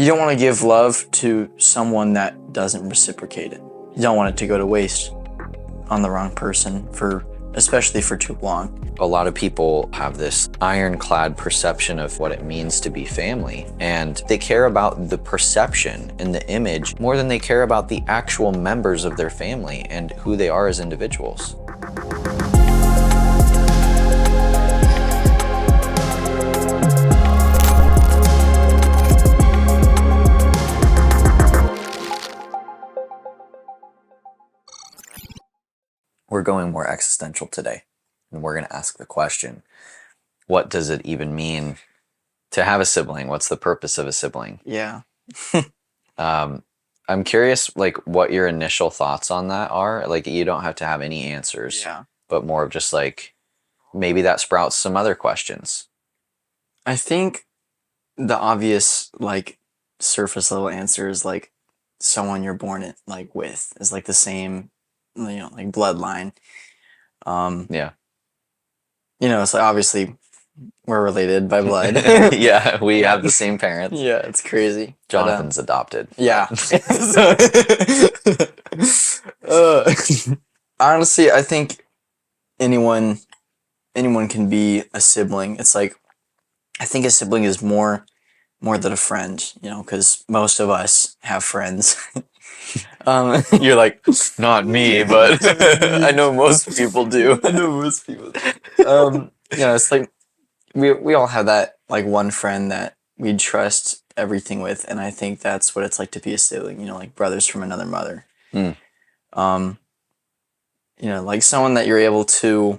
You don't want to give love to someone that doesn't reciprocate it. You don't want it to go to waste on the wrong person, especially for too long. A lot of people have this ironclad perception of what it means to be family, and they care about the perception and the image more than they care about the actual members of their family and who they are as individuals. We're going more existential today, and we're going to ask the question, what does it even mean to have a sibling? What's the purpose of a sibling? Yeah. I'm curious, like, what your initial thoughts on that are. Like, you don't have to have any answers, but more of just like, maybe that sprouts some other questions. I think the obvious, like, surface level answer is like someone you're born with is like the same, like bloodline. Yeah. So obviously we're related by blood. Yeah, we have the same parents. Yeah, it's crazy. Jonathan's adopted. Yeah. Honestly, I think anyone can be a sibling. It's like, I think a sibling is more than a friend, because most of us have friends. You're like, not me, but I know most people do. I know most people do. It's like we all have that like one friend that we trust everything with, and I think that's what it's like to be a sibling. Like brothers from another mother. Like someone that you're able to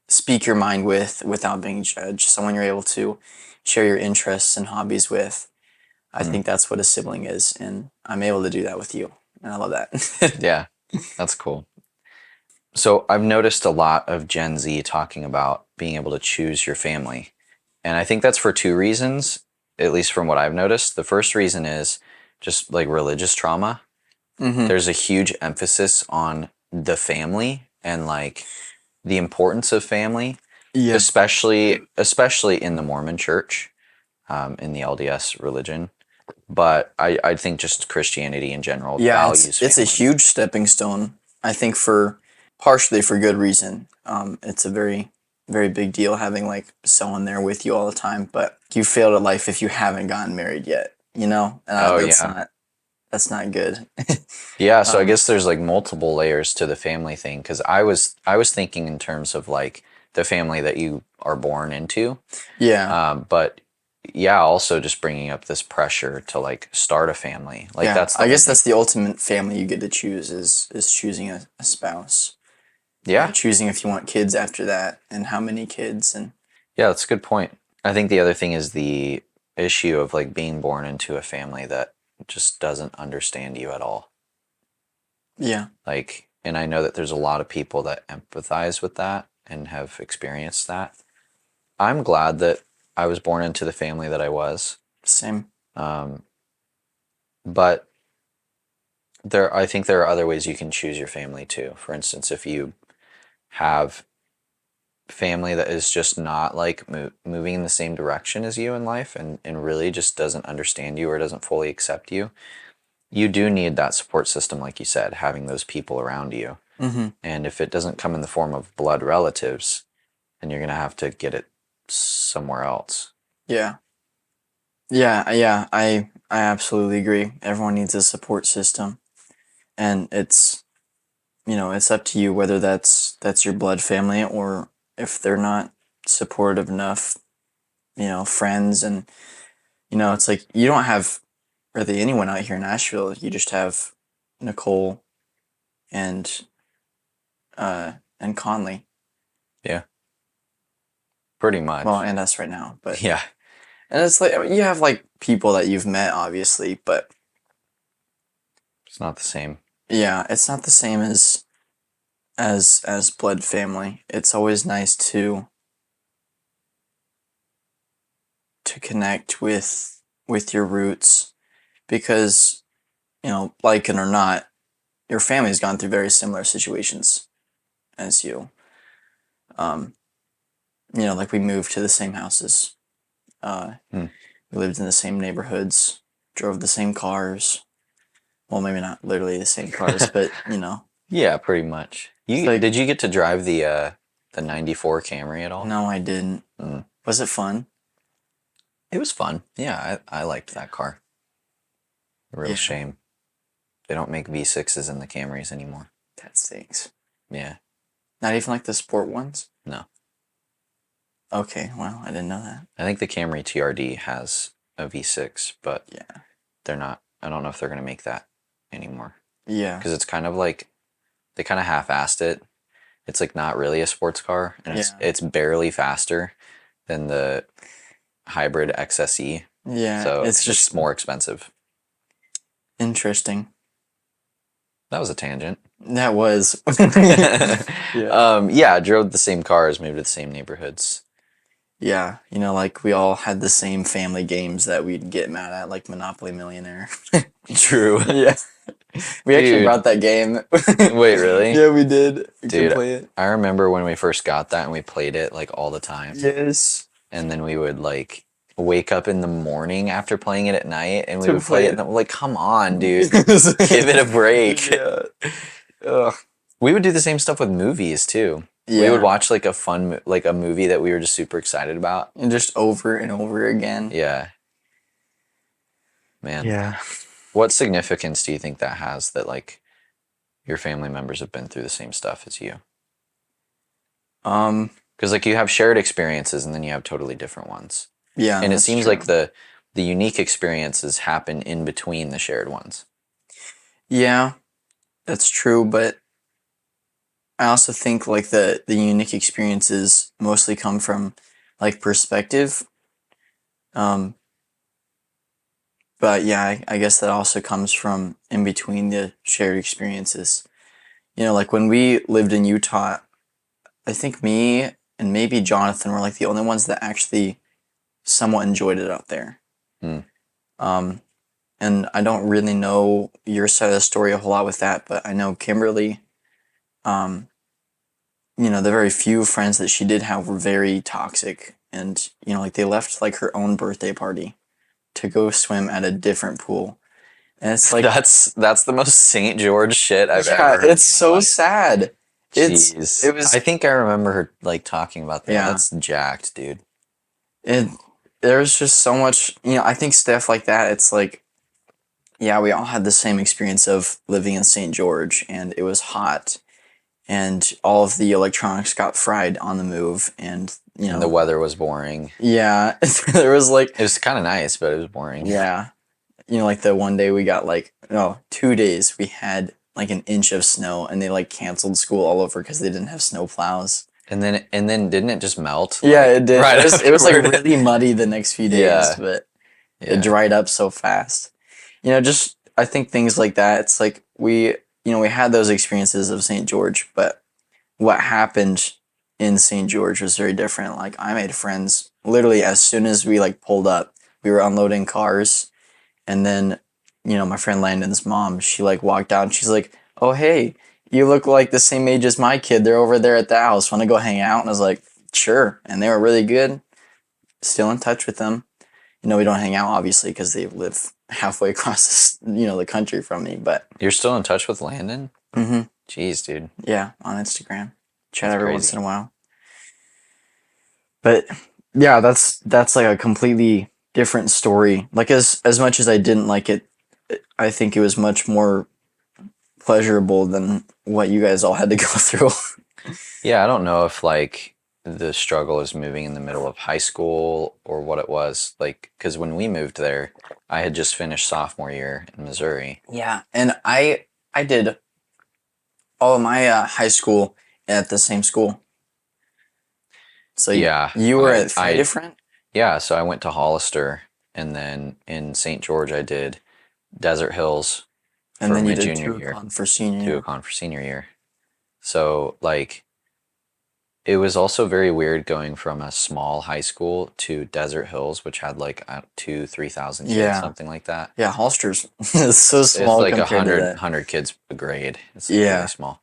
speak your mind with without being judged. Someone you're able to share your interests and hobbies with. I think that's what a sibling is, and I'm able to do that with you, and I love that. Yeah, that's cool. So I've noticed a lot of Gen Z talking about being able to choose your family, and I think that's for two reasons, at least from what I've noticed. The first reason is just like religious trauma. There's a huge emphasis on the family and like the importance of family, especially in the Mormon church, in the LDS religion. But I think just Christianity in general values family. It's a huge stepping stone, I think, partially for good reason. It's a very, very big deal having like someone there with you all the time, but you failed at life if you haven't gotten married yet, that's not good. Yeah, so I guess there's like multiple layers to the family thing, because I was thinking in terms of like the family that you are born into. Yeah. But yeah, also just bringing up this pressure to like start a family. Like I guess that's the ultimate family you get to choose is choosing a spouse. Yeah. Choosing if you want kids after that and how many kids. And yeah, that's a good point. I think the other thing is the issue of like being born into a family that just doesn't understand you at all. Yeah. Like, and I know that there's a lot of people that empathize with that and have experienced that. I'm glad that I was born into the family that I was. Same. But I think there are other ways you can choose your family too. For instance, if you have family that is just not like moving in the same direction as you in life and really just doesn't understand you or doesn't fully accept you, you do need that support system, like you said, having those people around you. And if it doesn't come in the form of blood relatives, then you're going to have to get it somewhere else. Yeah. I absolutely agree. Everyone needs a support system, and it's up to you whether that's your blood family or if they're not supportive enough, friends. And it's like you don't have really anyone out here in Nashville. You just have Nicole and Conley. Yeah. Pretty much. Well, and us right now, but yeah. And it's like you have like people that you've met, obviously, but it's not the same. Yeah, it's not the same as blood family. It's always nice to connect with your roots, because like it or not, your family's gone through very similar situations as you. Like we moved to the same houses. We lived in the same neighborhoods, drove the same cars. Well, maybe not literally the same cars, but you know. Yeah, pretty much. Like, Did you get to drive the '94 Camry at all? no, I didn't. Mm. Was it fun? It was fun. Yeah, I liked that car. Real Yeah. shame. They don't make V6s in the Camrys anymore. That stinks. Yeah. Not even like the sport ones? No. Okay, well, I didn't know that. I think the Camry TRD has a V6, but Yeah. they're not. I don't know if they're going to make that anymore. Yeah. Because it's kind of like they kind of half-assed it. It's like not really a sports car, and it's barely faster than the hybrid XSE. Yeah. So it's just more expensive. interesting. That was a tangent. That was. Yeah, drove the same cars, moved to the same neighborhoods. Yeah, you know, like we all had the same family games that we'd get mad at, like Monopoly Millionaire. True. Yeah. We actually Dude. brought that game. Wait, really? Yeah, we did. We Dude, could play it. I remember when we first got that and we played it like all the time. Yes. And then we would like wake up in the morning after playing it at night and we To would play play it. it. And I'm like, come on, dude. Give it a break. Yeah. Ugh. We would do the same stuff with movies too. Yeah. We would watch like a movie that we were just super excited about. And just over and over again. Yeah. Man. Yeah. What significance do you think that has that like your family members have been through the same stuff as you? Because like you have shared experiences and then you have totally different ones. Yeah. And it that's seems true. like the unique experiences happen in between the shared ones. Yeah, that's true, but I also think like the unique experiences mostly come from like perspective. But yeah, I guess that also comes from in between the shared experiences. You know, like when we lived in Utah, I think me and maybe Jonathan were like the only ones that actually somewhat enjoyed it out there. Hmm. And I don't really know your side of the story a whole lot with that, but I know Kimberly, you know, the very few friends that she did have were very toxic. And, you know, like they left like her own birthday party to go swim at a different pool. And it's like, that's the most St. George shit I've ever heard. it's so sad. Jeez. It was, I think I remember her like talking about that. Yeah. That's jacked, dude. There's just so much, you know, I think stuff like that, it's like, yeah, we all had the same experience of living in St. George, and it was hot, and all of the electronics got fried on the move, and, you know. And the weather was boring. Yeah, there was like. It was kind of nice, but it was boring. Yeah. You know, like the one day we got like, 2 days we had like an inch of snow, and they like canceled school all over because they didn't have snow plows. And then didn't it just melt? Yeah, it did. Right It was like afterward. really muddy the next few days, Yeah. but Yeah. it dried up so fast. You know, just I think things like that. It's like we had those experiences of St. George, but what happened in St. George was very different. Like I made friends literally as soon as we like pulled up. We were unloading cars, and then, you know, my friend Landon's mom, she like walked out and she's like, "Oh, hey, you look like the same age as my kid. They're over there at the house. Want to go hang out?" And I was like, "Sure." And they were really good. Still in touch with them. You know, we don't hang out obviously because they live halfway across the country from me, but You're still in touch with Landon? Mhm. Jeez, dude. Yeah, on Instagram. Chat That's every crazy. once in a while. But yeah, that's like a completely different story. Like as much as I didn't like it, I think it was much more pleasurable than what you guys all had to go through. Yeah, I don't know if like the struggle is moving in the middle of high school or what it was. Like, because when we moved there, I had just finished sophomore year in Missouri. Yeah, and I did all of my high school at the same school. So Yeah, you were at three different? Yeah, so I went to Hollister, and then in St. George I did Desert Hills And for then my you did junior year. Tuacahn for senior year. Tuacahn for senior year. So like, it was also very weird going from a small high school to Desert Hills, which had like 2,000-3,000 kids, Yeah. something like that. Yeah, Holster's is so small It's like compared to that. 100 kids a grade. It's Yeah. really small.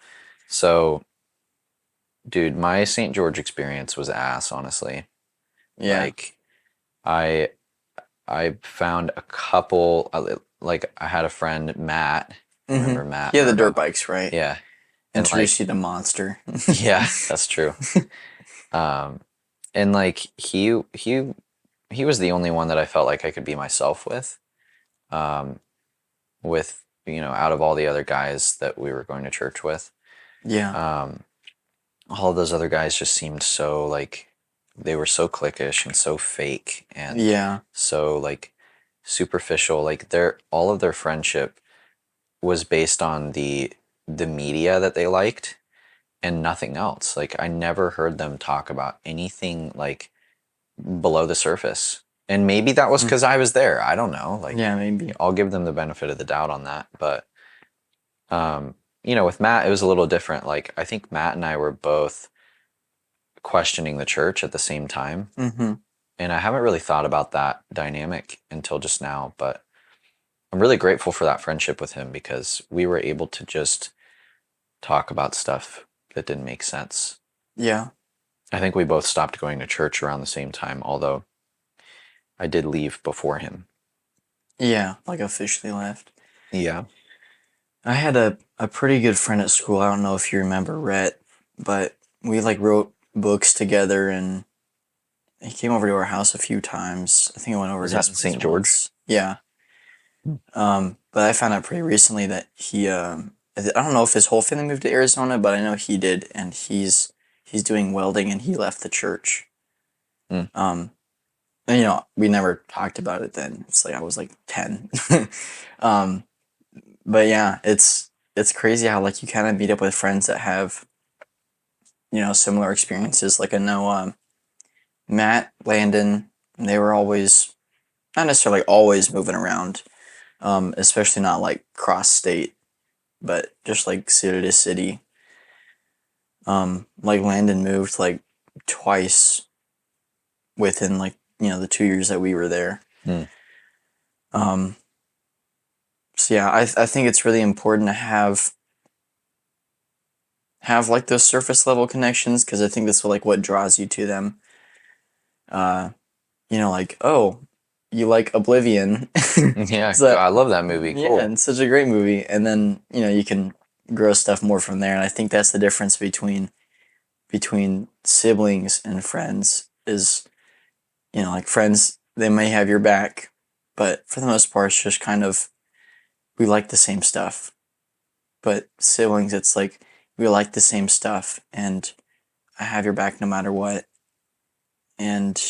So, dude, my St. George experience was ass, honestly. Yeah. Like, I I found a couple, like I had a friend, Matt. Remember Matt, Yeah, the dirt Murdo? bikes, right? Yeah. And Introduce like, you to Monster. yeah, that's true. Um, and like he was the only one that I felt like I could be myself with. Um, with, out of all the other guys that we were going to church with. Yeah. Um, all of those other guys just seemed so like they were so cliquish and so fake and Yeah. so like superficial. Like all of their friendship was based on the media that they liked and nothing else. Like I never heard them talk about anything like below the surface. And maybe that was Mm. because I was there. I don't know. Like Yeah, maybe. I'll give them the benefit of the doubt on that. But um, with Matt, it was a little different. Like I think Matt and I were both questioning the church at the same time. Mm-hmm. And I haven't really thought about that dynamic until just now, but I'm really grateful for that friendship with him because we were able to just talk about stuff that didn't make sense. Yeah. I think we both stopped going to church around the same time, although I did leave before him. Yeah, like officially left. Yeah. I had a pretty good friend at school. I don't know if you remember Rhett, but we like wrote books together and he came over to our house a few times. I think I went over Was to that his in place St. George? once. Yeah. But I found out pretty recently that I don't know if his whole family moved to Arizona, but I know he did, and he's doing welding, and he left the church. Mm. And, we never talked about it then. It's like I was like 10. um, but yeah, it's crazy how like you kind of meet up with friends that have similar experiences. Like I know Matt, Landon, they were always not necessarily always moving around, especially not like cross state, but just like city to city. Like Landon moved like twice within like the 2 years that we were there. Mm. Um, so yeah, I think it's really important to have like those surface level connections because I think that's what draws you to them. Uh, like, oh, you like Oblivion. Yeah, So I love that movie. yeah, Cool. it's such a great movie. And then, you can grow stuff more from there. And I think that's the difference between siblings and friends is, like friends, they may have your back, but for the most part, it's just kind of we like the same stuff. But siblings, it's like we like the same stuff and I have your back no matter what. And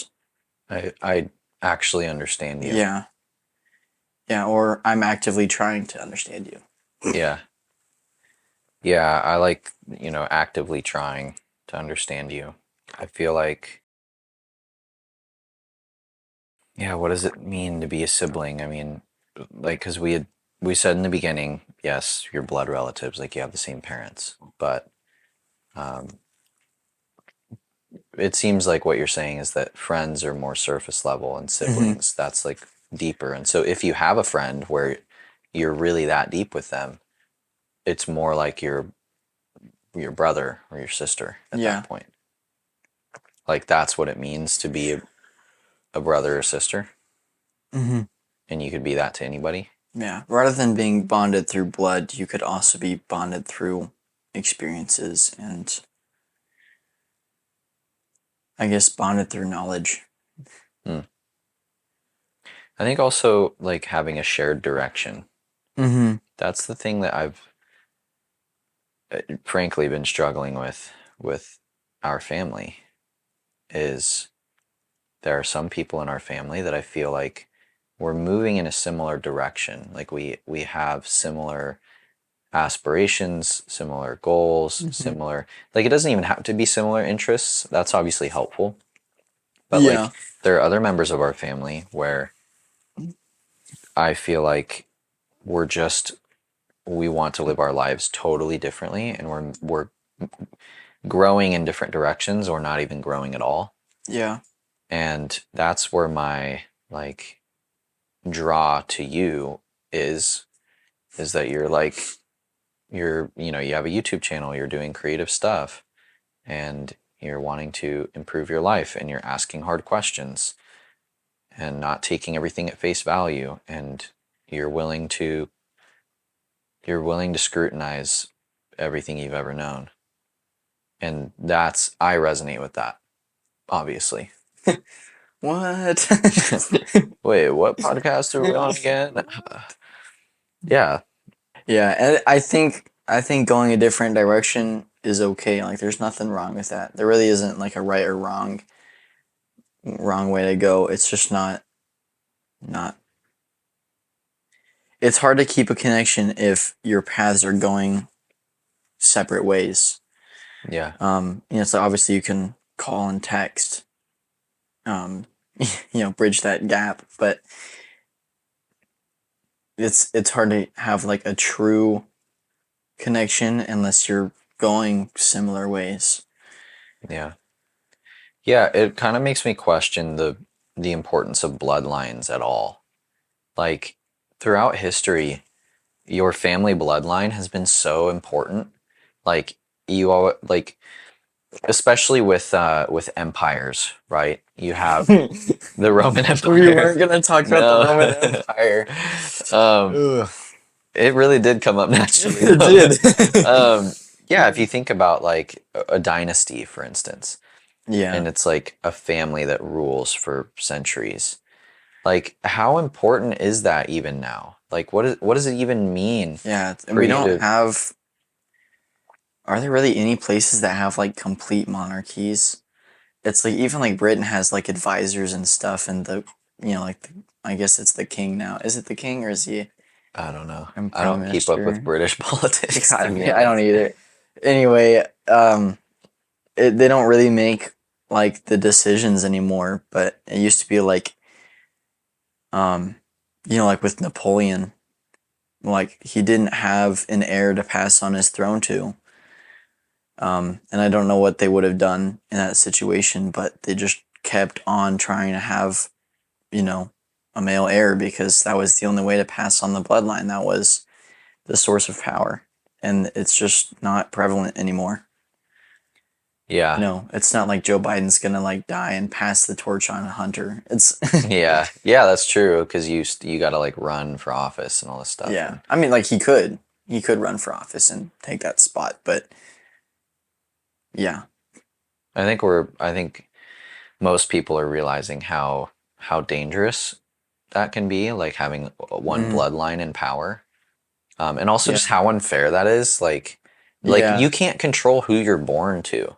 I actually understand you. yeah, yeah, or I'm actively trying to understand you. Yeah. Yeah, I like, actively trying to understand you. I feel like, yeah, what does it mean to be a sibling? I mean, like, because we said in the beginning, yes, you're blood relatives, like you have the same parents, but um, it seems like what you're saying is that friends are more surface level and Hmm. siblings, that's like deeper. And so if you have a friend where you're really that deep with them, it's more like your brother or your sister at that Yeah. point. Like that's what it means to be a brother or sister, Hmm. and you could be that to anybody. Yeah. Rather than being bonded through blood, you could also be bonded through experiences and I guess bonded through knowledge. Hmm. I think also like having a shared direction. Hmm. That's the thing that I've frankly been struggling with our family is there are some people in our family that I feel like we're moving in a similar direction. Like we have similar aspirations, similar goals, Hmm. similar like it doesn't even have to be similar interests. That's obviously helpful. But like Yeah. there are other members of our family where I feel like we're just we want to live our lives totally differently and we're growing in different directions or not even growing at all. Yeah. And that's where my like draw to you is is that you're like you have a YouTube channel, you're doing creative stuff and you're wanting to improve your life and you're asking hard questions and not taking everything at face value, and you're willing to scrutinize everything you've ever known. And I resonate with that, obviously. What? Wait, what podcast are we on again? Yeah. Yeah, and I think going a different direction is okay. Like there's nothing wrong with that. There really isn't like a right or wrong way to go. It's just not it's hard to keep a connection if your paths are going separate ways. Yeah. So obviously you can call and text, um, bridge that gap, but it's hard to have like a true connection unless you're going similar ways. Yeah. Yeah, it kind of makes me question the importance of bloodlines at all. Like throughout history, your family bloodline has been so important. Like you all like especially with empires, right? You have the Roman Empire. We weren't gonna talk about the No. Roman Empire. Ugh. It really did come up naturally. It did. Yeah, if you think about like a dynasty, for instance, Yeah. and it's like a family that rules for centuries. Like, how important is that even now? Like, what does it even mean? Yeah, and for we you don't to- have. Are there really any places that have like complete monarchies? It's like even like Britain has like advisors and stuff, and I guess it's the king now. Is it the king or is he? I don't know. I'm I prime don't keep up with minister. British politics. God, to be I don't honest. either. Anyway, they don't really make like the decisions anymore, but it used to be like, um, like with Napoleon, like he didn't have an heir to pass on his throne to. And I don't know what they would have done in that situation, but they just kept on trying to have, you know, a male heir because that was the only way to pass on the bloodline. That was the source of power. And it's just not prevalent anymore. Yeah. It's not like Joe Biden's gonna like die and pass the torch on a Hunter. It's Yeah. Yeah, that's true. Because you got to like run for office and all this stuff. yeah. I mean, like he could run for office and take that spot, but yeah, I think most people are realizing how dangerous that can be, like having one Mm. bloodline in power, and also Yeah. just how unfair that is. Like Yeah. you can't control who you're born to.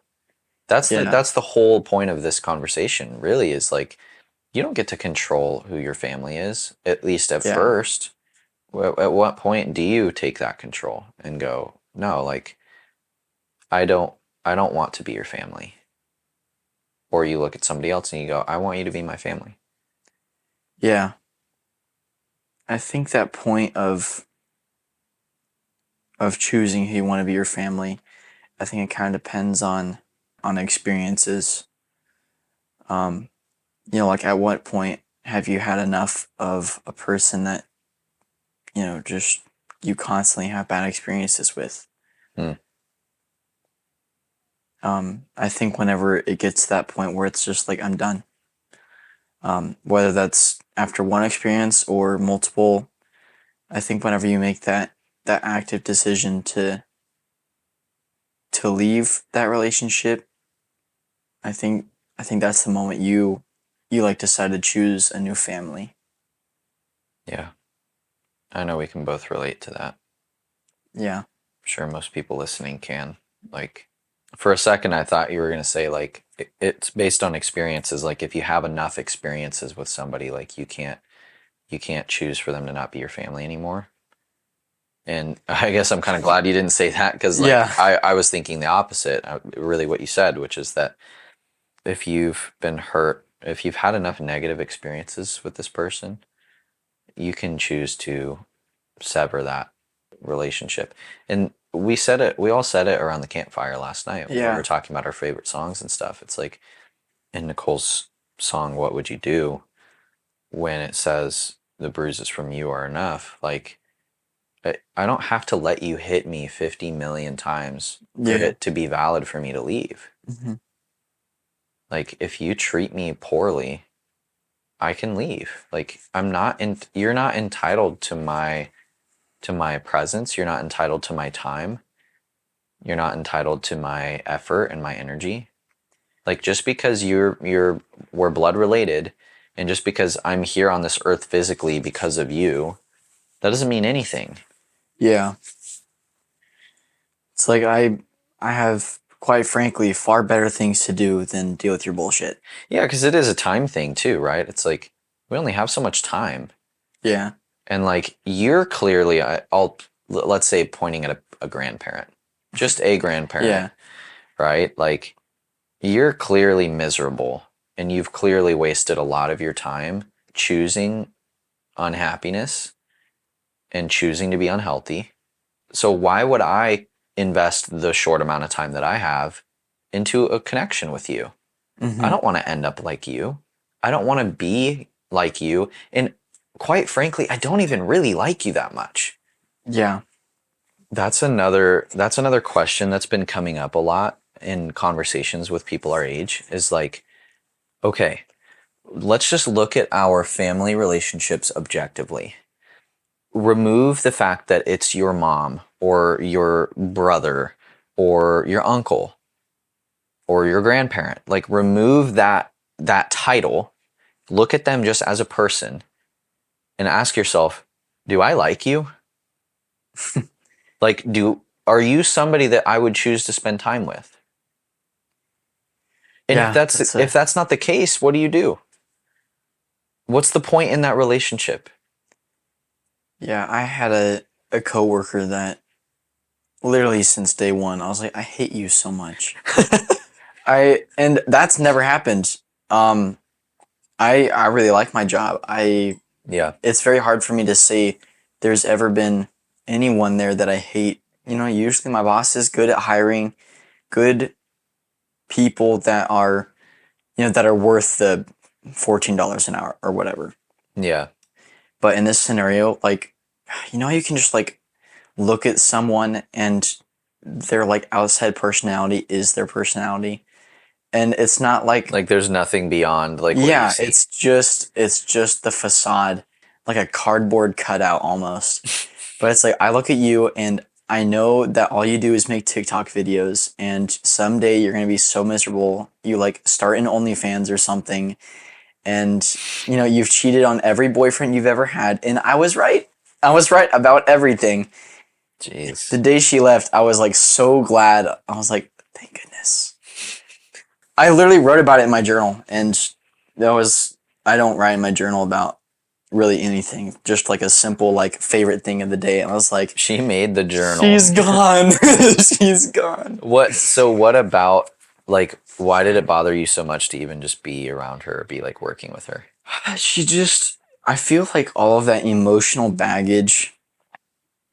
Yeah. That's the whole point of this conversation. Really, is like you don't get to control who your family is, at least at Yeah. first. At what point do you take that control and go, no, like I don't I don't want to be your family. Or you look at somebody else and you go, I want you to be my family. Yeah. I think that point of choosing who you want to be your family, I think it kind of depends on experiences. Like at what point have you had enough of a person that, just you constantly have bad experiences with? Hmm. I think whenever it gets to that point where it's just like I'm done. Whether that's after one experience or multiple, I think whenever you make that active decision to leave that relationship, I think that's the moment you like decide to choose a new family. Yeah. I know we can both relate to that. Yeah. I'm sure most people listening can. Like, for a second, I thought you were going to say, like, it's based on experiences. Like, if you have enough experiences with somebody, like, you can't choose for them to not be your family anymore. And I guess I'm kind of glad you didn't say that because, like, Yeah. I was thinking the opposite, really what you said, which is that if you've been hurt, if you've had enough negative experiences with this person, you can choose to sever that relationship. And we all said it around the campfire last night when we Yeah. were talking about our favorite songs and stuff. It's like in Nicole's song, What Would You Do? When it says the bruises from you are enough, like I don't have to let you hit me 50 million times for Yeah. it to be valid for me to leave. Mm-hmm. Like if you treat me poorly, I can leave. Like, you're not entitled to my presence. You're not entitled to my time. You're not entitled to my effort and my energy. Like, just because we're blood related, and just because I'm here on this earth physically because of you, that doesn't mean anything. Yeah. It's like I have, quite frankly, far better things to do than deal with your bullshit. Yeah, because it is a time thing too, right? It's like we only have so much time. Yeah. And like you're clearly, let's say pointing at a grandparent, just a grandparent, Yeah. right? Like you're clearly miserable and you've clearly wasted a lot of your time choosing unhappiness and choosing to be unhealthy. So why would I invest the short amount of time that I have into a connection with you? I don't want to end up like you. I don't want to be like you. And quite frankly, I don't even really like you that much. Yeah. That's another question that's been coming up a lot in conversations with people our age is like, okay, let's just look at our family relationships objectively. Remove the fact that it's your mom or your brother or your uncle or your grandparent. Like remove that title. Look at them just as a person and ask yourself, do I like you? Like, are you somebody that I would choose to spend time with? And Yeah, if that's not the case, what do you do? What's the point in that relationship? Yeah, I had a coworker that literally since day one, I was like, I hate you so much. And that's never happened. I really like my job. Yeah. It's very hard for me to say there's ever been anyone there that I hate. You know, usually my boss is good at hiring good people that are, that are worth the $14 an hour or whatever. Yeah. But in this scenario, like, you can just like look at someone and their like outside personality is their personality. And it's not like there's nothing beyond like what yeah, you see. it's just the facade, like a cardboard cutout almost. But it's like I look at you and I know that all you do is make TikTok videos and someday you're gonna be so miserable. You like start an OnlyFans or something and you've cheated on every boyfriend you've ever had. And I was right. I was right about everything. Jeez. The day she left, I was like so glad. I was like, thank goodness. I literally wrote about it in my journal, and I don't write in my journal about really anything, just like a simple like favorite thing of the day. And I was like, She made the journal. she's gone. She's gone. What about like why did it bother you so much to even just be around her or be like working with her? I feel like all of that emotional baggage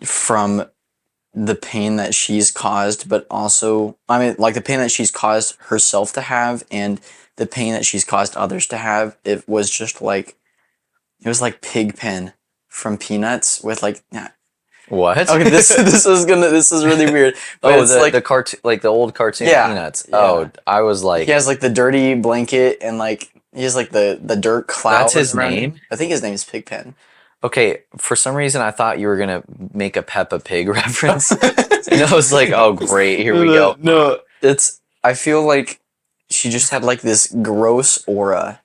from the pain that she's caused, but also, I mean, like the pain that she's caused herself to have and the pain that she's caused others to have, it was like Pigpen from Peanuts with like, yeah. What? Okay, this is really weird. But Oh, it's like the cartoon, like the old cartoon Yeah, Peanuts. yeah. Oh, I was like, he has like the dirty blanket and like he has like the dirt cloud. That's his around name? him. I think his name is Pigpen. okay, for some reason I thought you were gonna make a Peppa Pig reference. And I was like, oh great, here we go. No, I feel like she just had like this gross aura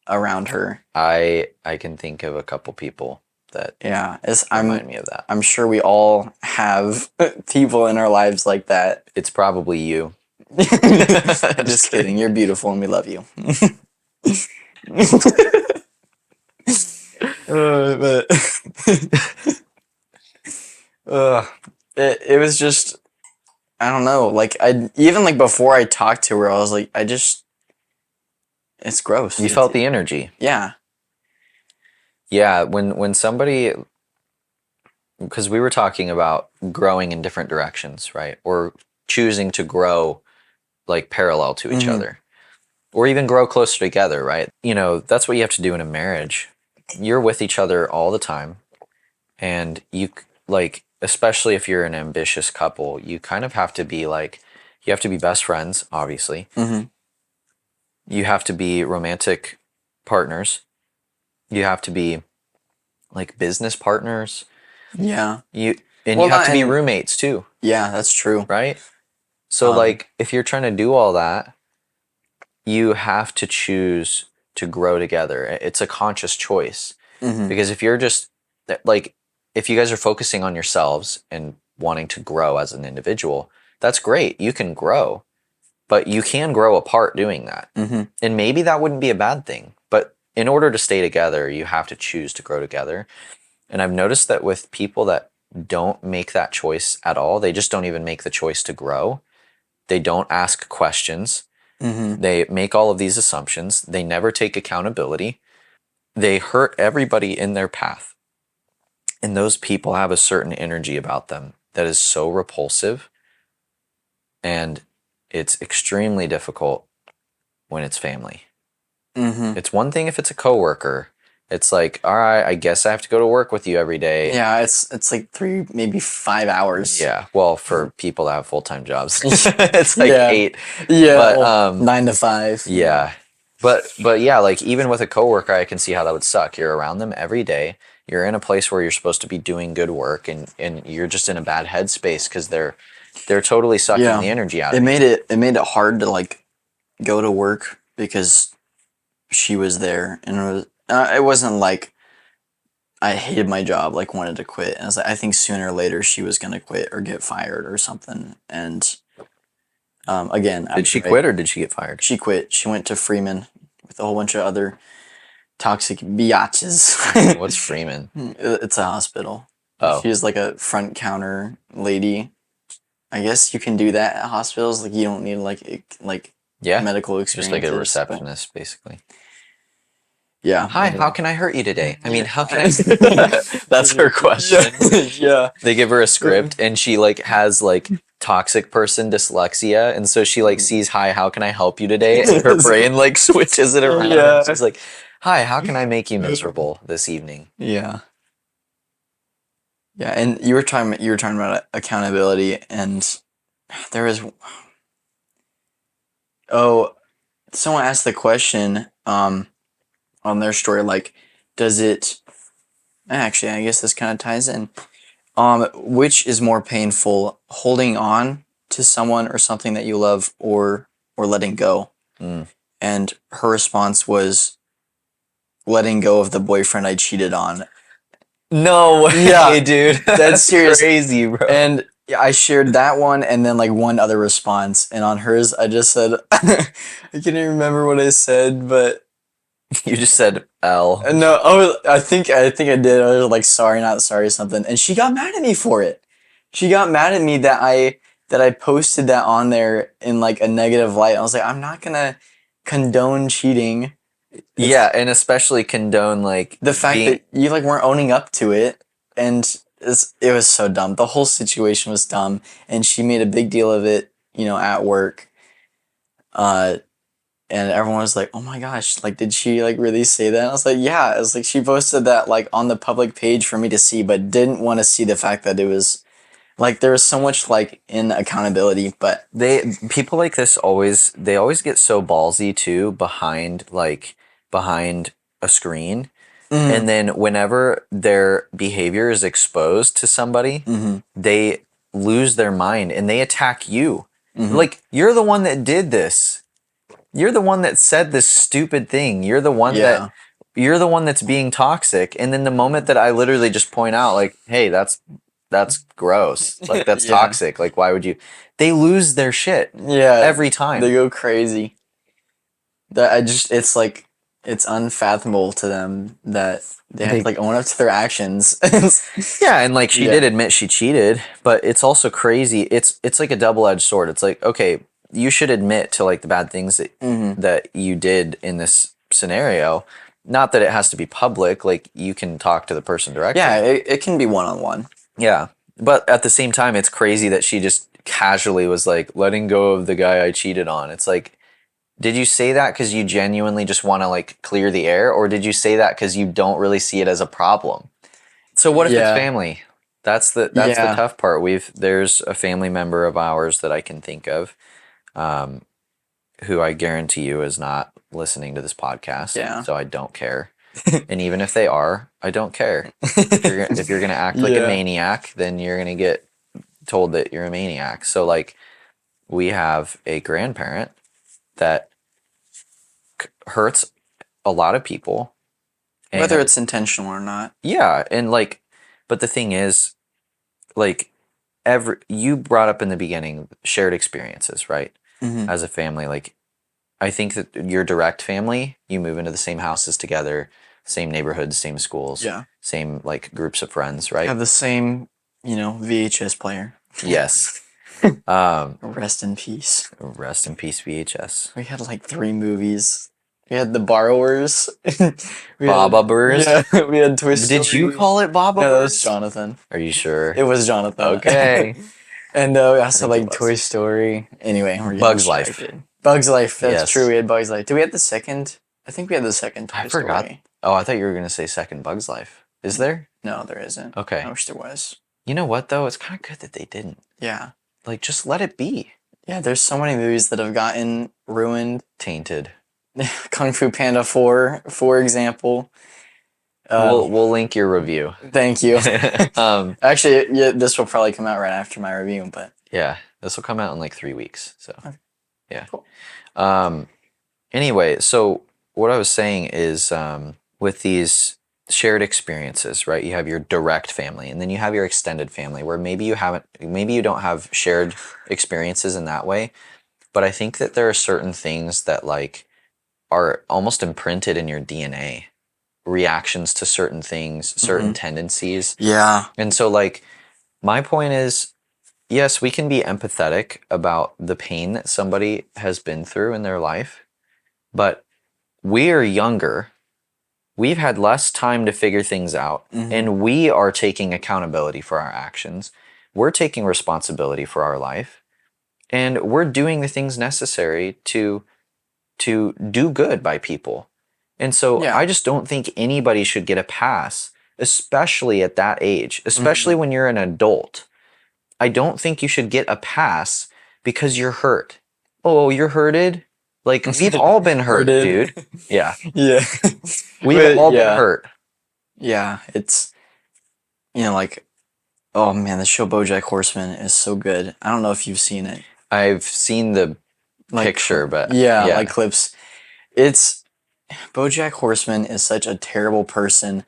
around her. I can think of a couple people that Yeah, remind me of that. I'm sure we all have people in our lives like that. It's probably you. Just kidding. You're beautiful and we love you. But it was just, I don't know. Like even like before I talked to her, I was like, it's gross. You felt the energy. Yeah. Yeah, when somebody, because we were talking about growing in different directions, right? Or choosing to grow like parallel to each other, or even grow closer together, right? That's what you have to do in a marriage. You're with each other all the time, and you like, especially if you're an ambitious couple, you kind of have to be like, you have to be best friends, obviously. Mm-hmm. You have to be romantic partners. You have to be like business partners. Yeah. You Well, have to be and roommates too, yeah, that's true. right? So Um, like if you're trying to do all that, you have to choose to grow together. It's a conscious choice. mhm. Because if you're just like, if you guys are focusing on yourselves and wanting to grow as an individual, that's great. You can grow, but you can grow apart doing that. Mhm. And maybe that wouldn't be a bad thing. But in order to stay together, you have to choose to grow together. And I've noticed that with people that don't make that choice at all, they just don't even make the choice to grow. They don't ask questions. Mhm. They make all of these assumptions. They never take accountability. They hurt everybody in their path. And those people have a certain energy about them that is so repulsive. And it's extremely difficult when it's family. Mhm. It's one thing if it's a coworker. It's like, all right, I guess I have to go to work with you every day. Yeah, it's like 3, maybe 5 hours. Yeah. Well, for people that have full-time jobs, it's like Yeah. 8. Yeah, But well, 9 to 5. yeah. But yeah, like even with a coworker, I can see how that would suck. You're around them every day. You're in a place where you're supposed to be doing good work, and you're just in a bad headspace because they're totally sucking Yeah. the energy out It of you. made it hard to like go to work because she was there, and it wasn't like I hated my job, like wanted to quit. And I was like, I think sooner or later she was gonna quit or get fired or something. And again, I Did was she right. quit or did she get fired? She quit. She went to Freeman with a whole bunch of other toxic biatches. What's Freeman? It's a hospital. Oh. She was like a front counter lady. I guess you can do that at hospitals. Like you don't need like Yeah. medical experience. Just like a receptionist, basically. Yeah. Hi, how can I hurt you today? I mean, how can I? That's her question. Yeah. They give her a script, and she like has like toxic person dyslexia, and so she like sees, "Hi, how can I help you today?" And her brain like switches it around. Yeah. She's like, "Hi, how can I make you miserable this evening?" Yeah. Yeah, and you were talking about accountability, and there was someone asked the question on their story, like, does it actually, I guess this kind of ties in. Which is more painful, holding on to someone or something that you love, or letting go? Mm. And her response was letting go of the boyfriend I cheated on. No way, Yeah, dude. that's serious. Crazy, bro. And I shared that one and then like one other response. And on hers, I just said, I can't even remember what I said, but You just said L. no, I think I did. I was like, sorry, not sorry, something. And she got mad at me for it. She got mad at me that I posted that on there in like a negative light. I was like, I'm not gonna condone cheating. Yeah, and especially condone like The fact being, that you like weren't owning up to it, and it was so dumb. The whole situation was dumb, and she made a big deal of it, at work. And everyone was like, "Oh my gosh, like, did she like really say that?" And I was like, "Yeah." It was like she posted that like on the public page for me to see, but didn't want to see the fact that it was like there was so much like in accountability. But people like this always get so ballsy too behind a screen. And then whenever their behavior is exposed to somebody, they lose their mind and they attack you. Like, you're the one that did this. You're the one that said this stupid thing. You're the one that's being toxic. And then the moment that I literally just point out, like, hey, that's gross. Like, that's Yeah. toxic. Like, why would you? They lose their shit. Yeah, Every time. they go crazy. It's like it's unfathomable to them that they have to like own up to their actions. Yeah, and like she Yeah. did admit she cheated, but it's also crazy. It's like a double-edged sword. It's like, okay, you should admit to like the bad things that you did in this scenario. Not that it has to be public. Like, you can talk to the person directly. Yeah, it can be one-on-one. Yeah, but at the same time, it's crazy that she just casually was like letting go of the guy I cheated on. It's like, did you say that because you genuinely just want to like clear the air, or did you say that because you don't really see it as a problem? So what if it's family? That's the tough part. There's a family member of ours that I can think of, who I guarantee you is not listening to this podcast. Yeah. So I don't care. And even if they are, I don't care. If you're gonna act like a Yeah. maniac, then you're gonna get told that you're a maniac. So like, we have a grandparent that hurts a lot of people, Whether and it's intentional or not. yeah, and like, but the thing is, like, you brought up in the beginning shared experiences, right? Hmm. As a family, like, I think that your direct family, you move into the same houses together, same neighborhoods, same schools, Yeah. same like groups of friends, right? Have the same, VHS player. Yes. Rest in peace. Rest in peace, VHS. We had like 3 movies. We had The Borrowers. we Baba had, Burrs. yeah, we had Toy Story. Did you call it Baba No, that was Burrs? Jonathan. Are you sure? It was Jonathan. Okay. And we I also think it like was. Toy Story. Anyway, we're getting Bugs Life. distracted. Bugs Life. That's Yes. true. We had Bugs Life. Did we have the second? I think we had the second Toy I forgot. Story. Oh, I thought you were going to say second Bugs Life. Is there? No, there isn't. Okay. I wish there was. You know what, though? It's kind of good that they didn't. Yeah. Like, just let it be. Yeah, there's so many movies that have gotten ruined. Tainted. Kung Fu Panda 4, for example. We'll link your review. Thank you. Um, Actually, yeah, this will probably come out right after my review, but yeah, this will come out in like 3 weeks. So, Okay. yeah. Cool. Anyway, so what I was saying is, with these shared experiences, right? You have your direct family, and then you have your extended family, where maybe you don't have shared experiences in that way, but I think that there are certain things that like are almost imprinted in your DNA, reactions to certain things, certain tendencies. Yeah. And so like, my point is, yes, we can be empathetic about the pain that somebody has been through in their life, but we are younger. We've had less time to figure things out, and we are taking accountability for our actions. We're taking responsibility for our life, and we're doing the things necessary to do good by people. And so Yeah. I just don't think anybody should get a pass, especially at that age, especially when you're an adult. I don't think you should get a pass because you're hurt. Oh, you're hurted? Like, we've all been hurt, Hurted. dude. Yeah. Yeah. We've all yeah. been hurt. Yeah, it's, like, oh man, the show BoJack Horseman is so good. I don't know if you've seen it. I've seen the Like, picture, but yeah, yeah. like clips. It's, BoJack Horseman is such a terrible person,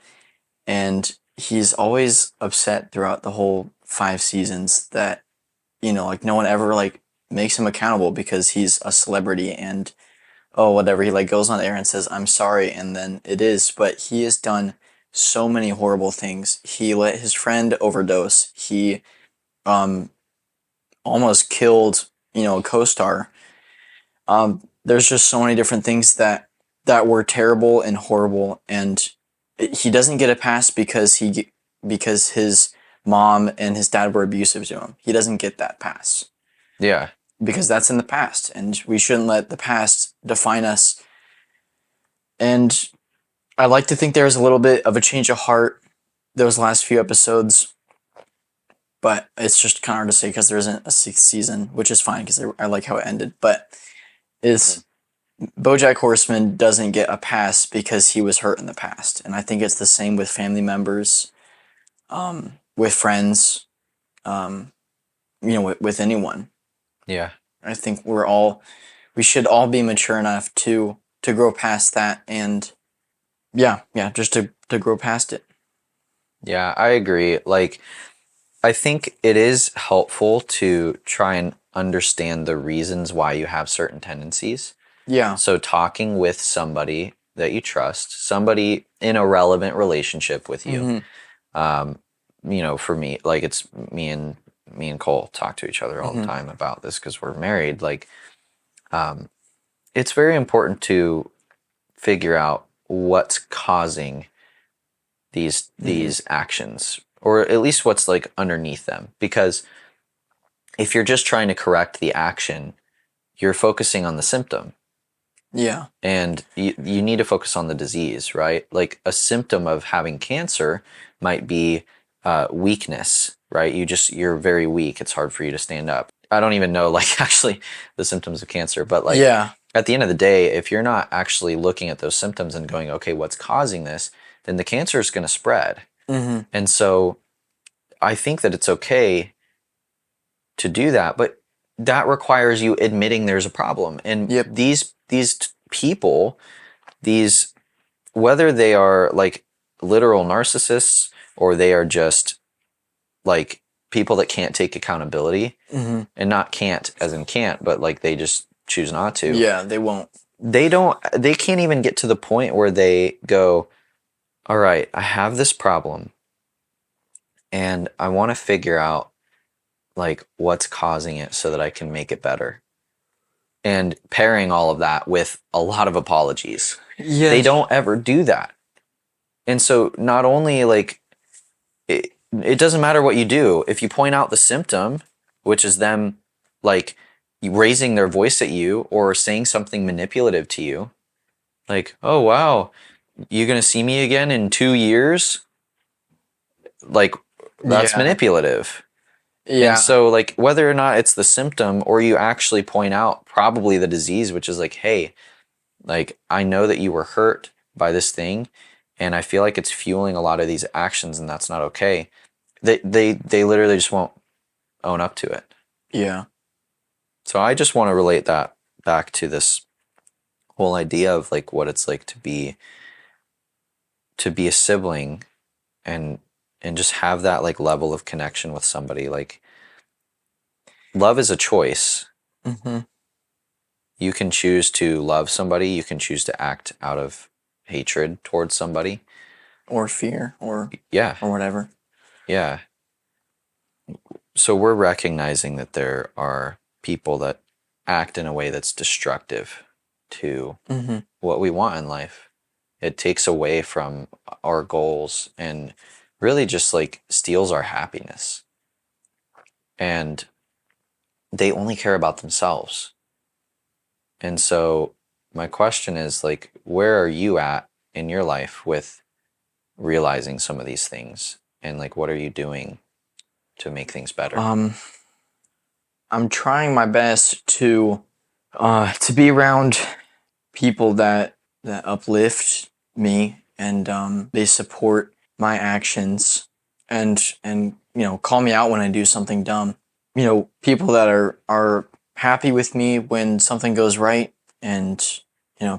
and he's always upset throughout the whole 5 seasons that, like no one ever like makes him accountable because he's a celebrity and whatever, he like goes on air and says I'm sorry, and then it is, but he has done so many horrible things. He let his friend overdose. He almost killed, a co-star. There's just so many different things that were terrible and horrible, and he doesn't get a pass because because his mom and his dad were abusive to him. He doesn't get that pass Yeah. because that's in the past, and we shouldn't let the past define us. And I like to think there was a little bit of a change of heart those last few episodes, but it's just kind of hard to say because there isn't a 6th season, which is fine because I like how it ended. But BoJack Horseman doesn't get a pass because he was hurt in the past, and I think it's the same with family members, with friends, with anyone. Yeah. I think we should all be mature enough to grow past that, and just to grow past it. Yeah, I agree. Like, I think it is helpful to try and understand the reasons why you have certain tendencies. Yeah. So talking with somebody that you trust, somebody in a relevant relationship with you. For me, like, it's me and Cole talk to each other all the time about this because we're married. Like, it's very important to figure out what's causing these actions, or at least what's like underneath them. Because if you're just trying to correct the action, you're focusing on the symptom. Yeah. And you need to focus on the disease, right? Like, a symptom of having cancer might be weakness, right? You're very weak. It's hard for you to stand up. I don't even know, like, actually the symptoms of cancer, but like, Yeah. at the end of the day, if you're not actually looking at those symptoms and going, okay, what's causing this, then the cancer is going to spread. And so I think that it's okay to do that, but that requires you admitting there's a problem. And Yep. these people, these, whether they are like literal narcissists or they are just like people that can't take accountability, and not can't as in can't, but like they just choose not to. Yeah, they won't. They can't even get to the point where they go, all right, I have this problem and I want to figure out like what's causing it so that I can make it better. And pairing all of that with a lot of apologies. Yeah. They don't ever do that. And so not only like it doesn't matter what you do, if you point out the symptom, which is them like raising their voice at you or saying something manipulative to you, like, oh wow, you gonna see me again in 2 years? Like, that's Yeah. manipulative. Yeah. And so like whether or not it's the symptom or you actually point out probably the disease, which is like, hey, like I know that you were hurt by this thing and I feel like it's fueling a lot of these actions and that's not okay. They literally just won't own up to it. Yeah. So I just want to relate that back to this whole idea of like what it's like to be a sibling and just have that like level of connection with somebody. Like love is a choice. You can choose to love somebody, you can choose to act out of hatred towards somebody Or fear or yeah whatever. yeah. So we're recognizing that there are people that act in a way that's destructive to what we want in life. It takes away from our goals and really just like steals our happiness. And they only care about themselves. And so my question is like, where are you at in your life with realizing some of these things? And like, what are you doing to make things better? I'm trying my best to be around people that uplift me and they support my actions and call me out when I do something dumb. People that are happy with me when something goes right and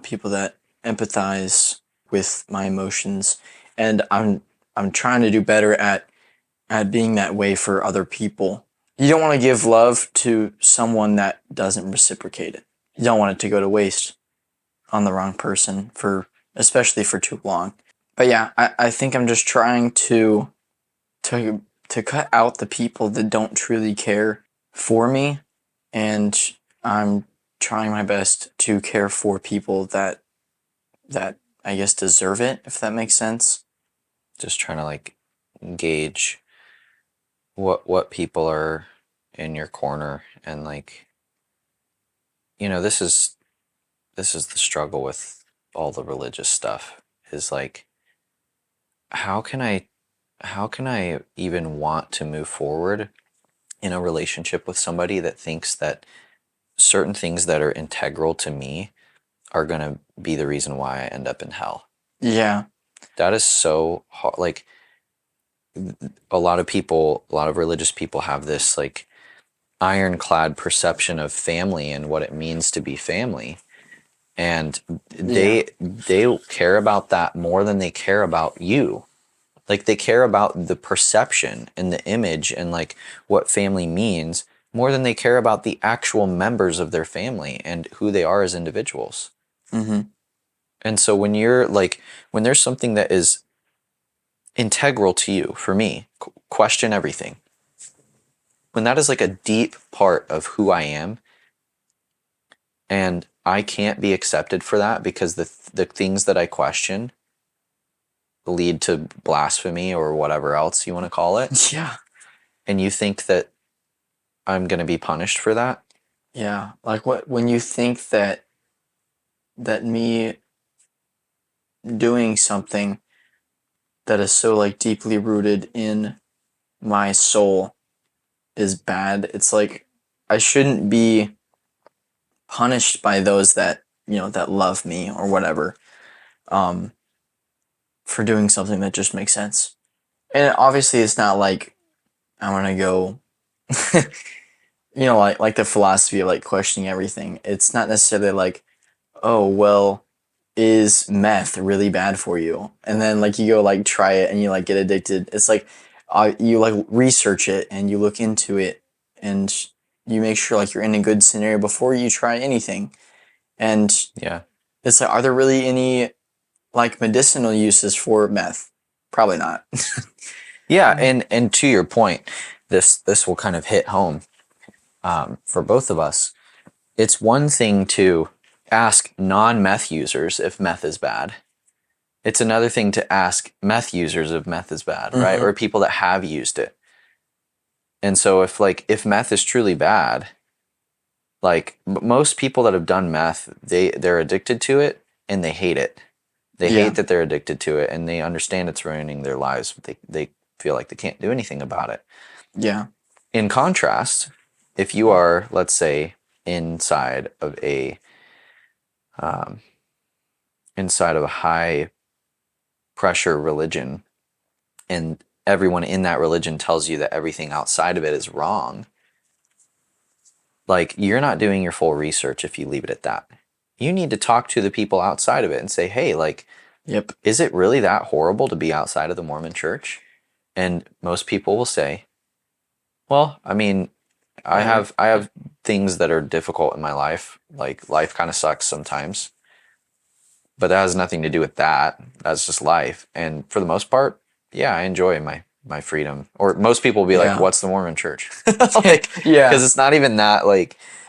people that empathize with my emotions, and I'm trying to do better at being that way for other people. You don't want to give love to someone that doesn't reciprocate it. You don't want it to go to waste on the wrong person especially for too long. But yeah, I think I'm just trying to cut out the people that don't truly care for me, and I'm trying my best to care for people that I guess deserve it, if that makes sense. Just trying to like gauge what people are in your corner and like this is the struggle with all the religious stuff is like how can I even want to move forward in a relationship with somebody that thinks that certain things that are integral to me are going to be the reason why I end up in hell? Yeah. That is so hard. Like a lot of religious people have this like ironclad perception of family and what it means to be family. And they care about that more than they care about you. Like they care about the perception and the image and like what family means more than they care about the actual members of their family and who they are as individuals. And so when there's something that is integral to you, for me, question everything. When that is like a deep part of who I am, and I can't be accepted for that because the things that I question lead to blasphemy or whatever else you want to call it. Yeah. And you think that I'm going to be punished for that? Yeah. Like when you think that me doing something that is so like deeply rooted in my soul is bad, it's like I shouldn't be punished by those that that love me or whatever, for doing something that just makes sense. And obviously, it's not like I'm gonna go, like the philosophy of like questioning everything. It's not necessarily like, oh well, is meth really bad for you? And then like you go like try it and you like get addicted. It's like you like research it and you look into it and you make sure like you're in a good scenario before you try anything. And Yeah. it's like, are there really any like medicinal uses for meth? Probably not. Yeah, and to your point, this will kind of hit home for both of us. It's one thing to ask non-meth users if meth is bad. It's another thing to ask meth users if meth is bad, right? Or people that have used it. And so if meth is truly bad, like most people that have done meth, they're addicted to it and they hate it. They hate that they're addicted to it and they understand it's ruining their lives, but they feel like they can't do anything about it. Yeah. In contrast, if you are, let's say, inside of a high pressure religion, and everyone in that religion tells you that everything outside of it is wrong, like you're not doing your full research if you leave it at that. You need to talk to the people outside of it and say, hey, like, Yep. is it really that horrible to be outside of the Mormon church? And most people will say, well, I mean, I have things that are difficult in my life. Like life kind of sucks sometimes. But that has nothing to do with that. That's just life. And for the most part, yeah, I enjoy my freedom. Or most people will be like, what's the Mormon church? Like, because it's not even that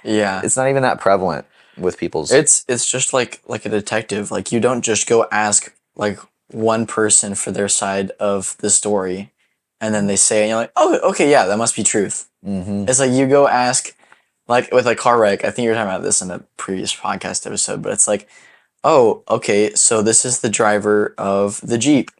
it's not even that prevalent with people's. It's just like a detective. Like you don't just go ask like one person for their side of the story, and then they say, and you're like, oh, okay, yeah, that must be truth. Mm-hmm. It's like you go ask, like with a car wreck. I think you were talking about this in a previous podcast episode, but it's like, oh, okay, so this is the driver of the Jeep.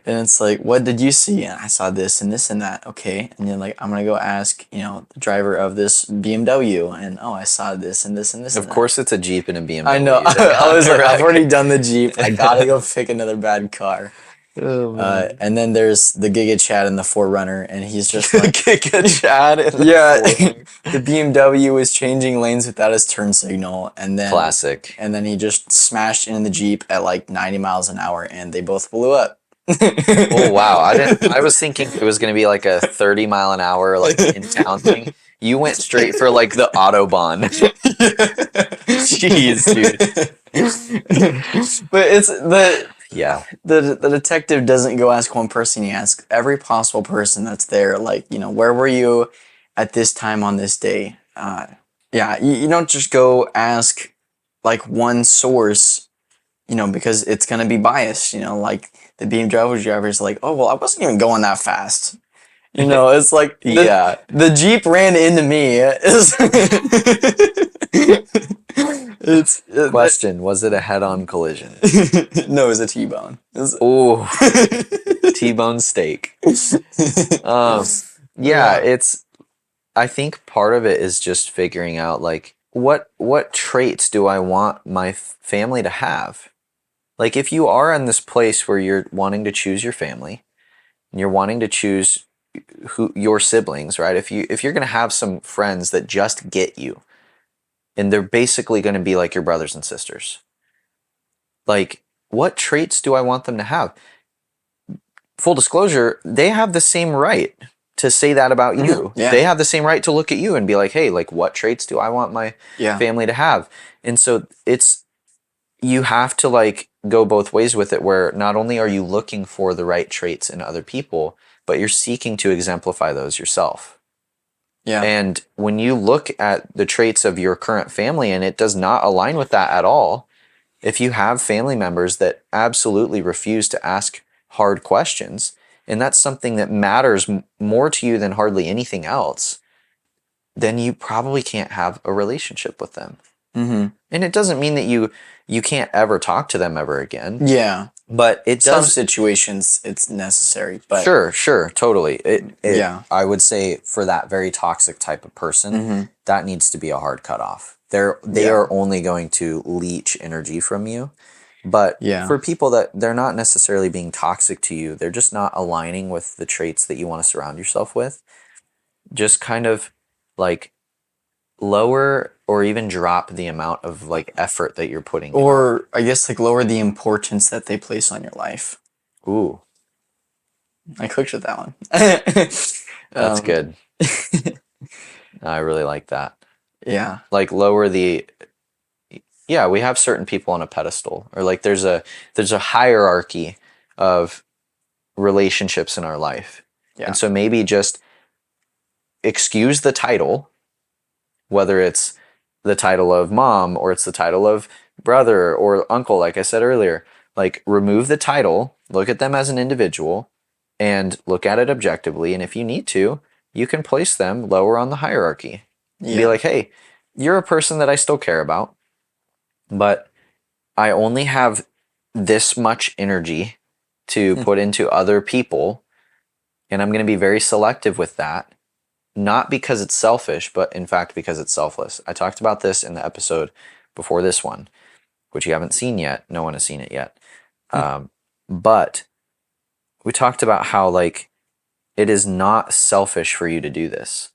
And it's like, what did you see? And I saw this and this and that. Okay. And then like, I'm going to go ask, the driver of this BMW. And oh, I saw this and this and this. Of course, it's a Jeep and a BMW. I know. I was like, I've already done the Jeep. I got to go pick another bad car. And then there's the Giga Chad and the 4Runner. And he's just like, Giga Chad. Yeah. The BMW is changing lanes without his turn signal. And then Classic. And then he just smashed into the Jeep at like 90 miles an hour and they both blew up. Oh wow! I was thinking it was going to be like a 30-mile-an-hour like in town thing. You went straight for like the Autobahn. Jeez, dude. But it's the detective doesn't go ask one person. He asks every possible person that's there. Like, where were you at this time on this day? You don't just go ask like one source, because it's gonna be biased. Like the BMW driver is like, oh well, I wasn't even going that fast. It's like the Jeep ran into me. Question: was it a head-on collision? No, it was a T-bone. Oh, T-bone steak. It's. I think part of it is just figuring out like what traits do I want my family to have. Like if you are in this place where you're wanting to choose your family, and you're wanting to choose who your siblings, right? If you're going to have some friends that just get you, and they're basically going to be like your brothers and sisters, like what traits do I want them to have? Full disclosure, they have the same right to say that about you. Yeah. They have the same right to look at you and be like, hey, like what traits do I want my family to have? And so you have to like go both ways with it, where not only are you looking for the right traits in other people, but you're seeking to exemplify those yourself. Yeah. And when you look at the traits of your current family and it does not align with that at all, if you have family members that absolutely refuse to ask hard questions, and that's something that matters more to you than hardly anything else, then you probably can't have a relationship with them. Mm-hmm. And it doesn't mean that you can't ever talk to them ever again. Yeah. But it Some does. situations it's necessary, but Sure, totally. yeah. I would say for that very toxic type of person, Mm-hmm. that needs to be a hard cutoff. They Yeah. are only going to leech energy from you. But Yeah. for people that they're not necessarily being toxic to you, they're just not aligning with the traits that you want to surround yourself with. Just kind of like lower or even drop the amount of like effort that you're putting in. Or I guess like lower the importance that they place on your life. Ooh, I cooked with that one. that's um, good. I really like that. yeah. Like lower the yeah, we have certain people on a pedestal, or like there's a hierarchy of relationships in our life. Yeah. And so maybe just excuse the title, whether it's the title of mom or it's the title of brother or uncle, like I said earlier. Like remove the title, look at them as an individual, and look at it objectively. And if you need to, you can place them lower on the hierarchy. Be Yeah. like, hey, you're a person that I still care about, but I only have this much energy to put into other people, and I'm going to be very selective with that. Not because it's selfish, but in fact because it's selfless. I talked about this in the episode before this one, which you haven't seen yet. No one has seen it yet. But we talked about how like it is not selfish for you to do this.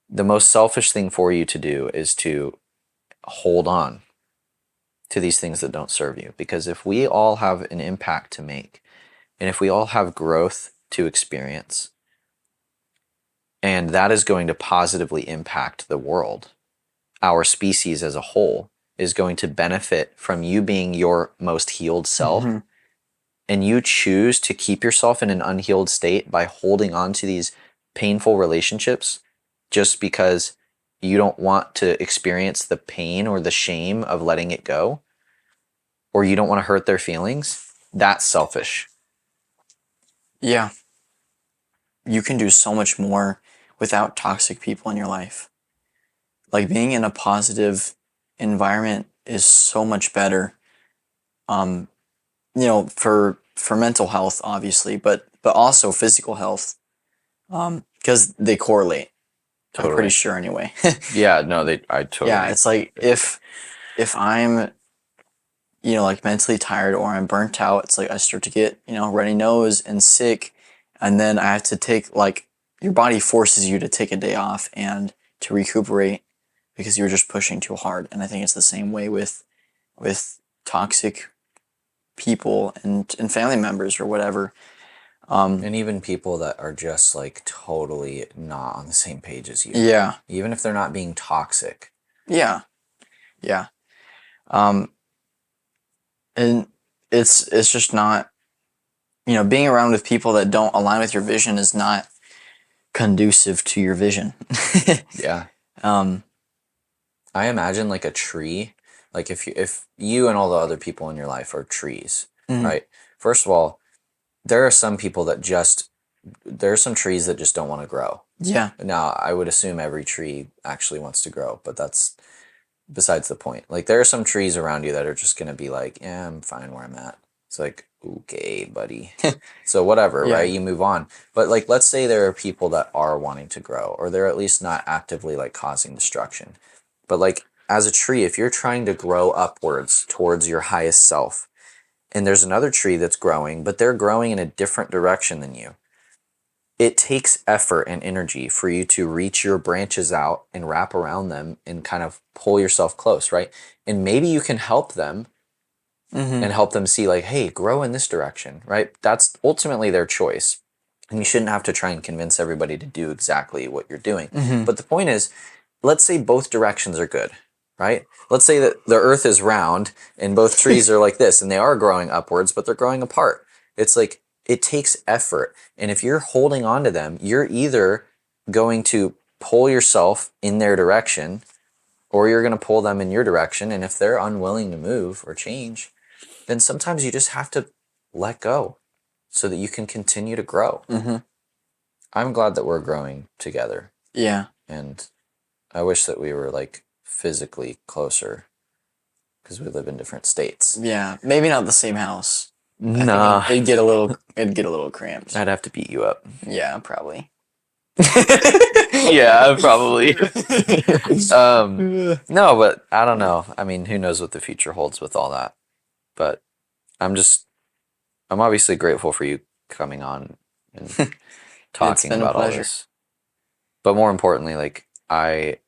The most selfish thing for you to do is to hold on to these things that don't serve you. Because if we all have an impact to make, and if we all have growth to experience, and that is going to positively impact the world, our species as a whole is going to benefit from you being your most healed self. Mm-hmm. And you choose to keep yourself in an unhealed state by holding on to these painful relationships just because you don't want to experience the pain or the shame of letting it go, or you don't want to hurt their feelings, that's selfish. Yeah. You can do so much more without toxic people in your life. Like being in a positive environment is so much better. Um, for mental health, obviously, but also physical health. Because they correlate. I'm pretty Totally. sure anyway. Yeah, no, I Yeah, totally. it's like if I'm like mentally tired or I'm burnt out, it's like I start to get runny nose and sick, and then I have to take like your body forces you to take a day off and to recuperate because you're just pushing too hard. And I think it's the same way with toxic people and family members or whatever. And even people that are just like totally not on the same page as you, Yeah, even if they're not being toxic. yeah, yeah. Um, and it's just not being around with people that don't align with your vision is not conducive to your vision. Yeah. um, I imagine like a tree, like if you and all the other people in your life are trees, mhm. right? First of all, there are some people that just there are some trees that just don't want to grow. Yeah. Now, I would assume every tree actually wants to grow, but that's besides the point. Like there are some trees around you that are just going to be like, "Yeah, I'm fine where I'm at." It's like, "Okay, buddy." So whatever, Yeah. right? You move on. But like let's say there are people that are wanting to grow, or they're at least not actively like causing destruction. But like as a tree, if you're trying to grow upwards towards your highest self, and there's another tree that's growing, but they're growing in a different direction than you, it takes effort and energy for you to reach your branches out and wrap around them and kind of pull yourself close, right? And maybe you can help them Mm-hmm. and help them see, like, hey, grow in this direction, right? That's ultimately their choice. And you shouldn't have to try and convince everybody to do exactly what you're doing. Mm-hmm. But the point is, let's say both directions are good, right? Let's say that the earth is round and both trees are like this and they are growing upwards, but they're growing apart. It's like it takes effort. And if you're holding on to them, you're either going to pull yourself in their direction or you're going to pull them in your direction. And if they're unwilling to move or change, then sometimes you just have to let go so that you can continue to grow. Mm-hmm. I'm glad that we're growing together. Yeah. And I wish that we were like physically closer because we live in different states. Yeah, maybe not the same house. Nah, It'd get a little cramped. I'd have to beat you up. Yeah, probably. Yeah, probably. No, but I don't know. I mean, who knows what the future holds with all that? But I'm obviously grateful for you coming on and talking been a about all pleasure. this. But more importantly, like I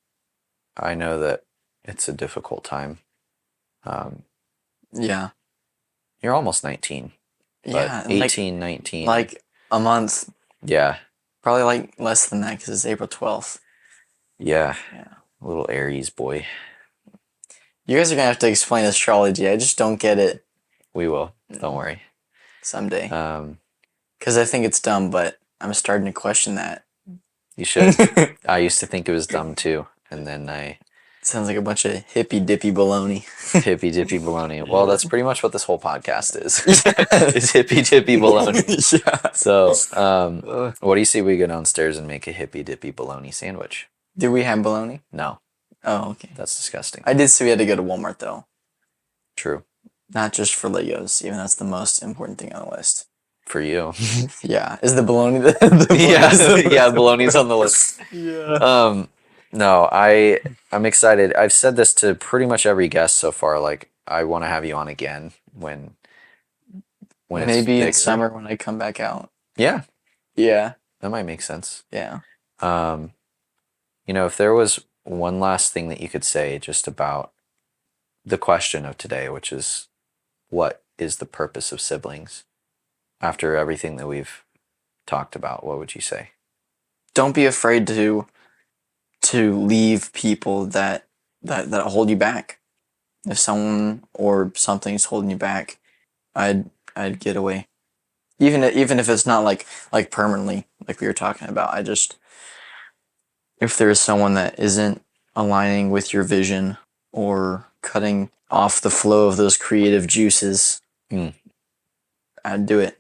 know that it's a difficult time. Yeah. You're almost 19. Yeah, But and 18, 19. like a month, Yeah. probably like less than that because it's April 12th. Yeah. Yeah. Little Aries boy. You guys are gonna have to explain astrology. I just don't get it We will. Don't worry. someday. Um, Because I think it's dumb, but I'm starting to question that. you should. I used to think it was dumb too. And then I Sounds like a bunch of hippy dippy baloney. hippy dippy baloney. Well, that's pretty much what this whole podcast is. Is hippy dippy baloney. Yeah. So, what do you say we go downstairs and make a hippy dippy baloney sandwich? Do we have baloney? No, Oh, okay. that's disgusting. I did say we had to go to Walmart though. True. Not just for Legos, even that's the most important thing on the list. For you. Yeah. Is the baloney the Yeah, baloney's yeah, baloney's on the list. Yeah. No, I'm excited. I've said this to pretty much every guest so far. Like, I want to have you on again when it's Maybe in bigger. summer when I come back out. Yeah, Yeah. that might make sense. Yeah. If there was one last thing that you could say just about the question of today, which is, what is the purpose of siblings? After everything that we've talked about, what would you say? Don't be afraid to leave people that hold you back. If someone or something's holding you back, I'd get away. Even if it's not like permanently, like we were talking about. If there's someone that isn't aligning with your vision or cutting off the flow of those creative juices, I'd do it.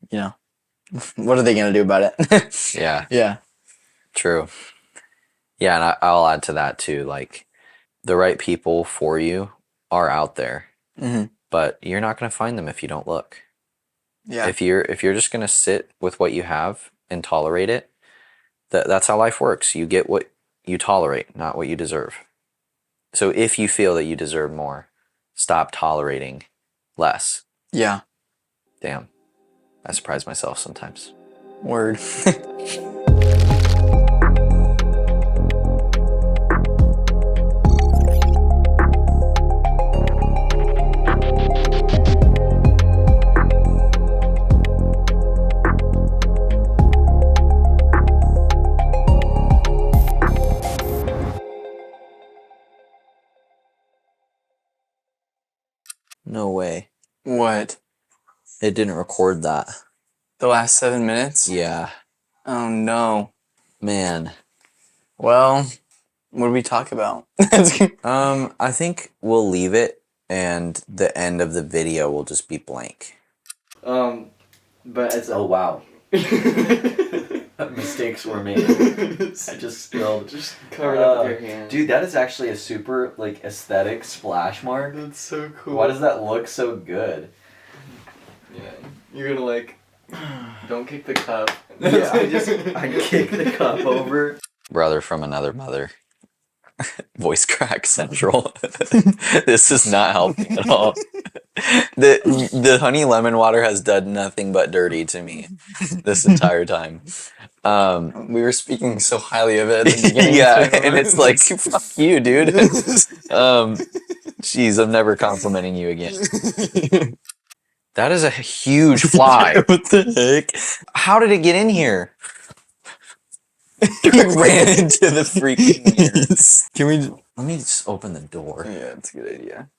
You know, what are they gonna do about it? Yeah, Yeah. true. Yeah, and I'll add to that too. Like, the right people for you are out there, but you're not going to find them if you don't look. Yeah. If you're just going to sit with what you have and tolerate it, that's how life works. You get what you tolerate, not what you deserve. So if you feel that you deserve more, stop tolerating less. Yeah. Damn, I surprise myself sometimes. Word. No way. What? It didn't record that. The last 7 minutes? Yeah. Oh no. Man. Well, what do we talk about? I think we'll leave it, and the end of the video will just be blank. But it's Oh wow. Mistakes were made. I just spilled. Just cover it up with your hand. Dude, that is actually a super aesthetic splash mark. That's so cool. Why does that look so good? Yeah, you're gonna don't kick the cup. Yeah, I kicked the cup over. Brother from another mother. Voice crack central. This is not helping at all. The honey lemon water has done nothing but dirty to me this entire time. We were speaking so highly of it at the beginning. Yeah, and it's like, fuck you, dude. Jeez, I'm never complimenting you again. That is a huge fly. What the heck? How did it get in here? It ran into the freaking mirror. Let me just open the door. Yeah, that's a good idea.